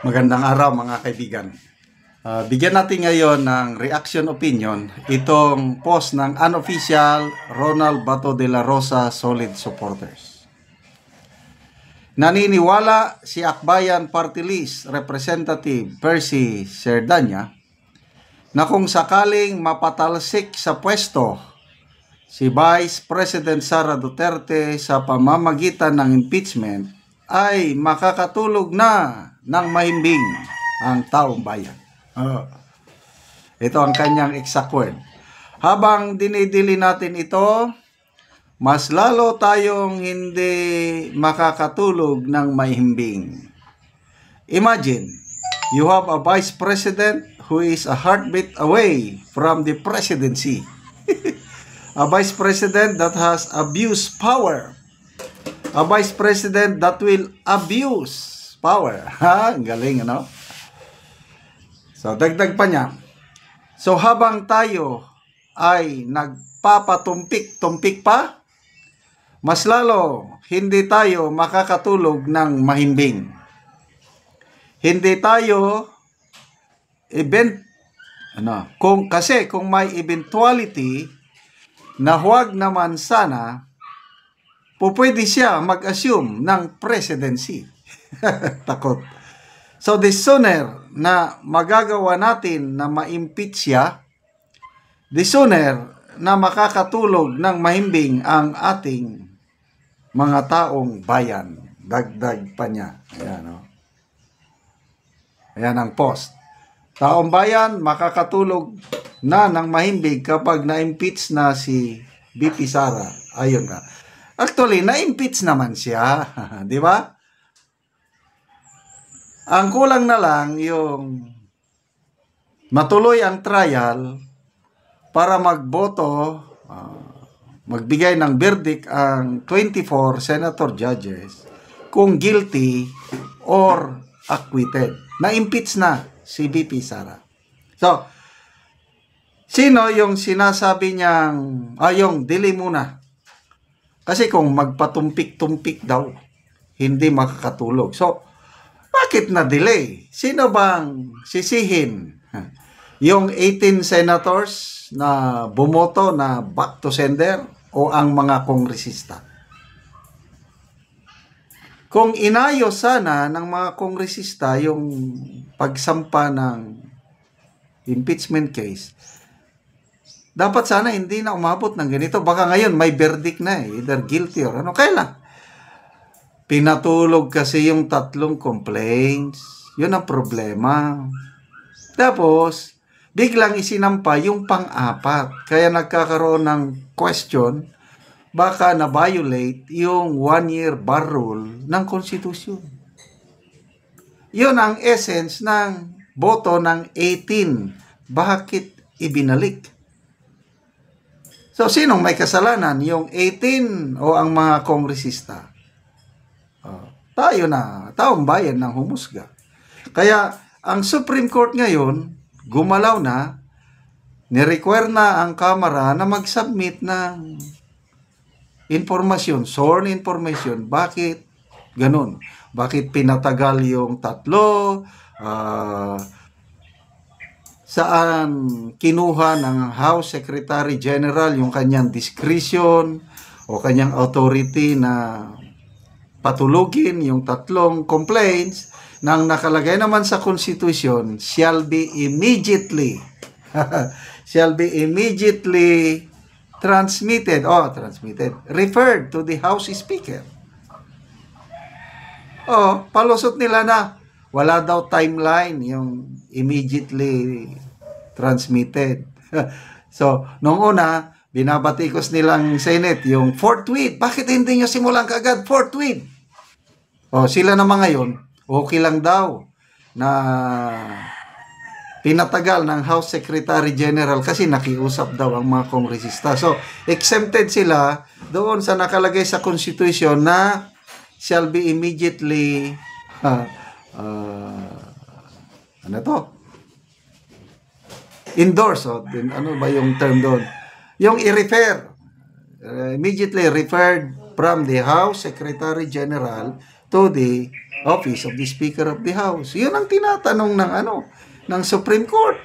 Magandang araw mga kaibigan. Bigyan natin ngayon ng reaction opinion itong post ng unofficial Ronald Bato de la Rosa Solid Supporters. Naniniwala si Akbayan Party List Representative Percy Serdanya na kung sakaling mapatalsik sa pwesto si Vice President Sara Duterte sa pamamagitan ng impeachment ay makakatulog na ng mahimbing ang taong bayan. Ito ang kanyang exact word. Habang dinidili natin ito, mas lalo tayong hindi makakatulog ng mahimbing. Imagine, you have a vice president who is a heartbeat away from the presidency. A vice president that has abused power. A vice president that will abuse power. Ang galing, ano? So, dagdag pa niya. So, habang tayo ay nagpapatumpik-tumpik pa, mas lalo hindi tayo makakatulog ng mahimbing. Hindi tayo kasi kung may eventuality na huwag naman sana, pwede siya mag-assume ng presidency. Takot. So, the sooner na magagawa natin na ma-impeach siya, the sooner na makakatulog ng mahimbing ang ating mga taong bayan. Dagdag pa niya. Ayan, oh. Ayan ang post. Taong bayan, makakatulog na ng mahimbing kapag na-impeach na si VP Sara. Ayun ka. Actually, na-impeach naman siya. Di ba? Ang kulang na lang yung matuloy ang trial para magboto, magbigay ng verdict ang 24 senator judges kung guilty or acquitted. Na-impeach na si VP Sara. So, sino yung sinasabi niyang, yung delay muna? Kasi kung magpatumpik-tumpik daw, hindi makakatulog. So, bakit na-delay? Sino bang sisihin? Yung 18 senators na bumoto na back to sender o ang mga kongresista? Kung inayos sana ng mga kongresista yung pagsampa ng impeachment case, dapat sana hindi na umabot ng ganito. Baka ngayon may verdict na either guilty or ano. Kaya lang, pinatulog kasi yung 3 complaints. Yun ang problema. Tapos, biglang isinampa yung pang-4. Kaya nagkakaroon ng question, baka na-violate yung 1-year bar rule ng Constitution. Yun ang essence ng boto ng 18. Bakit ibinalik? So, sinong may kasalanan? Yung 18 o ang mga kongresista? Tayo na, taong bayan ng humusga. Kaya, ang Supreme Court ngayon, gumalaw na, ni-require na ang Kamara na mag-submit ng informasyon, sworn information. Bakit ganun? Bakit pinatagal yung 3? Saan kinuha ng House Secretary General yung kanyang discretion o kanyang authority na patulugin yung 3 complaints nang nakalagay naman sa Constitution shall be immediately referred to the House Speaker. Palusot nila na wala daw timeline yung immediately transmitted. So, nung una, binabatikos nilang Senate yung 4th tweet. Bakit hindi nyo simulan kaagad 4th tweet? Sila naman ngayon, okay lang daw na pinatagal ng House Secretary General kasi nakiusap daw ang mga kongresista. So, exempted sila doon sa nakalagay sa Constitution na shall be immediately endorse. Ano ba yung term doon? Yung i-refer, immediately referred from the House Secretary General to to the office of the Speaker of the House. Yun ang tinatanong ng Supreme Court.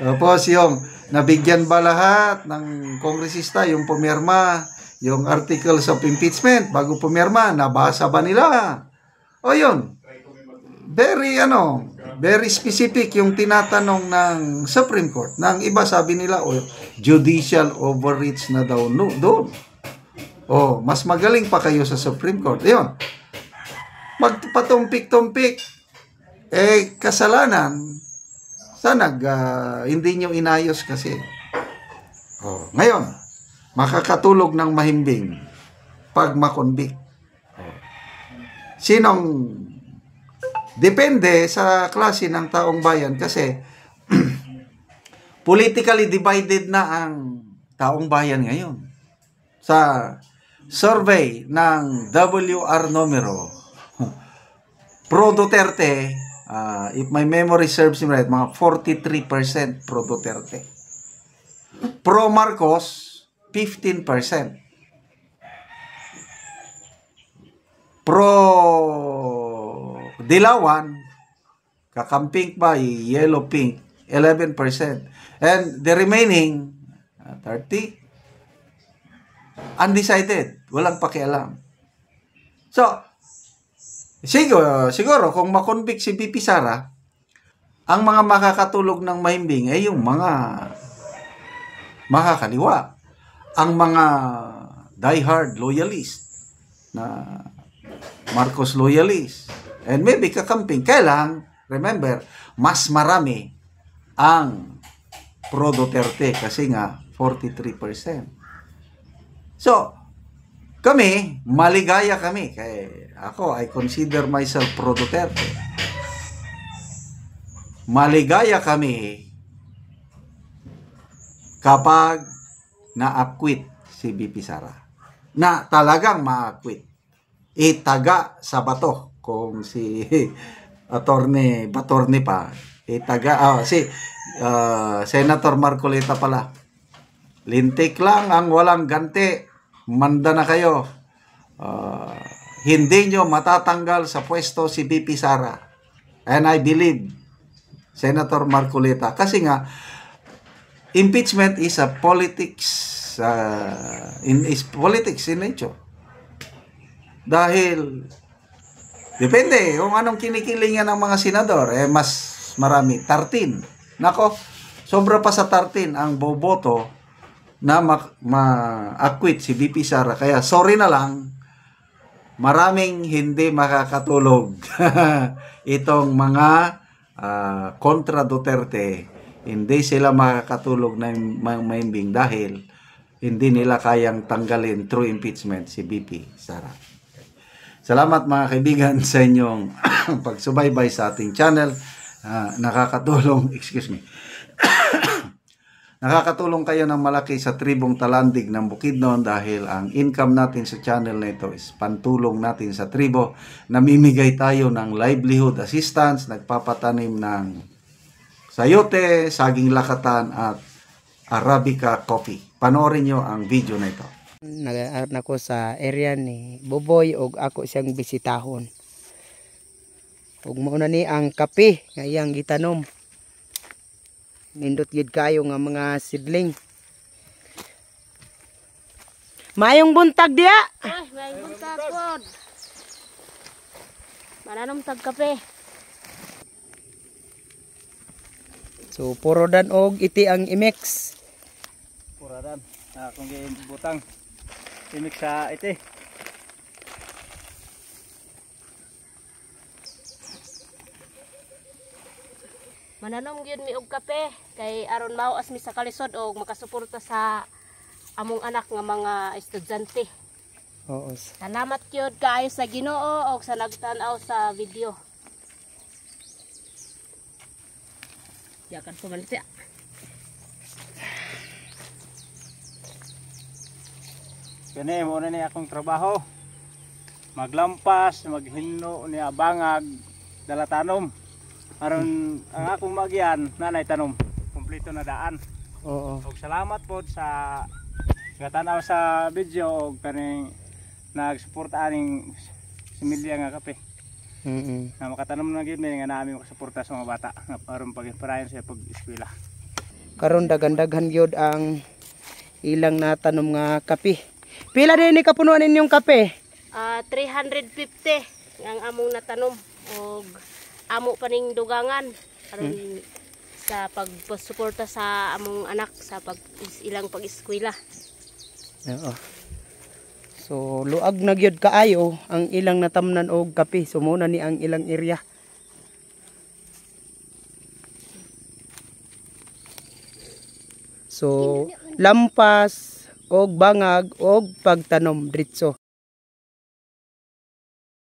Tapos yung nabigyan ba lahat ng kongresista yung pumirma, yung articles of impeachment bago pumirma, nabasa ba nila? O yun. Very specific yung tinatanong ng Supreme Court. Nang iba sabi nila, judicial overreach na daw doon. Mas magaling pa kayo sa Supreme Court. Ayun. Magpatumpik-tumpik. Kasalanan. Sana hindi nyo inayos kasi. Ngayon, makakatulog ng mahimbing pag makonvict. Depende sa klase ng taong bayan kasi politically divided na ang taong bayan ngayon. Sa survey ng WR Numero, pro Duterte, if my memory serves me right, mga 43% pro Duterte. Pro Marcos, 15%. Pro Dilawan, kakamping pa, yellow pink, 11%. And the remaining, 30%, undecided, walang pakialam. So, siguro kung makonvict si VP Sara, ang mga makakatulog ng mahimbing ay yung mga makakaliwa. Ang mga diehard loyalist na Marcos loyalist. And maybe kakamping. Kailang, remember, mas marami ang pro Duterte kasi nga 43%. So, kami, maligaya kami. I consider myself pro Duterte. Maligaya kami kapag na-acquit si VP Sara. Na talagang ma-acquit. Itaga sa bato. Kung si Attorney Batorni pa, Senator Marcoleta pala. Lintik lang ang walang ganti. Manda na kayo. Hindi nyo matatanggal sa pwesto si VP Sara. And I believe Senator Marcoleta. Kasi nga, impeachment is a politics in nature. Dahil depende kung anong kinikilingan ng mga senador, mas marami, 13. Nako, sobra pa sa 13 ang boboto na ma-acquit si VP Sara. Kaya sorry na lang, maraming hindi makakatulog. Itong mga kontra Duterte, hindi sila makakatulog na mahimbing dahil hindi nila kayang tanggalin through impeachment si VP Sara. Salamat mga kaibigan sa inyong pagsubaybay sa ating channel. Nakakatulong nakakatulong kayo ng malaki sa tribong Talandig ng Bukidnon dahil ang income natin sa channel na ito is pantulong natin sa tribo. Namimigay tayo ng livelihood assistance, nagpapatanim ng sayote, saging lakatan at Arabica coffee. Panoorin nyo ang video na ito. Nag-aaral ako sa area ni Boboy og ako siyang bisitahon. Ug mauna ni ang kape nga iyang gitanom. Nindot gid kayo nga mga sidling. Mayong buntag diya. Mayong buntag pod. Mananom tag kape. So puro dan og iti ang imix. Puro dan. Akong gibutang imik sa iti. Mananom gyud mi og kape kay aron mawas mi sa kalisod og makasuporta sa among anak nga mga estudyante. Oo. Salamat gyud kaayo sa Ginoo og sa nagtan-aw sa video. Yakan po malit ya. Kani mo na ni akong trabaho. Maglampas, maghinno ni abangag dalatanom. Aron ang akong magyan nanay tanom. Kompleto na daan. Oo. Og salamat pod sa gatanaw sa video og kaning nagsuporta aning similya nga kape. Mm. Na makatanom na gyud mi nga naami makasuporta sa mga bata nga aron pag-parayan sa pag-eskwela. Karon daghan-daghan gyud ang ilang natanom nga kape. Pila din ni kapunuan ninyong kape? 350 ang among natanom og amo pa ning dugangan aron sa pagsuporta sa among anak sa ilang pag-eskwela. Oo. So luag na gyud kaayo ang ilang natamnan og kape. So muna ni ang ilang area. So lampas og bangag og pagtanom diretso.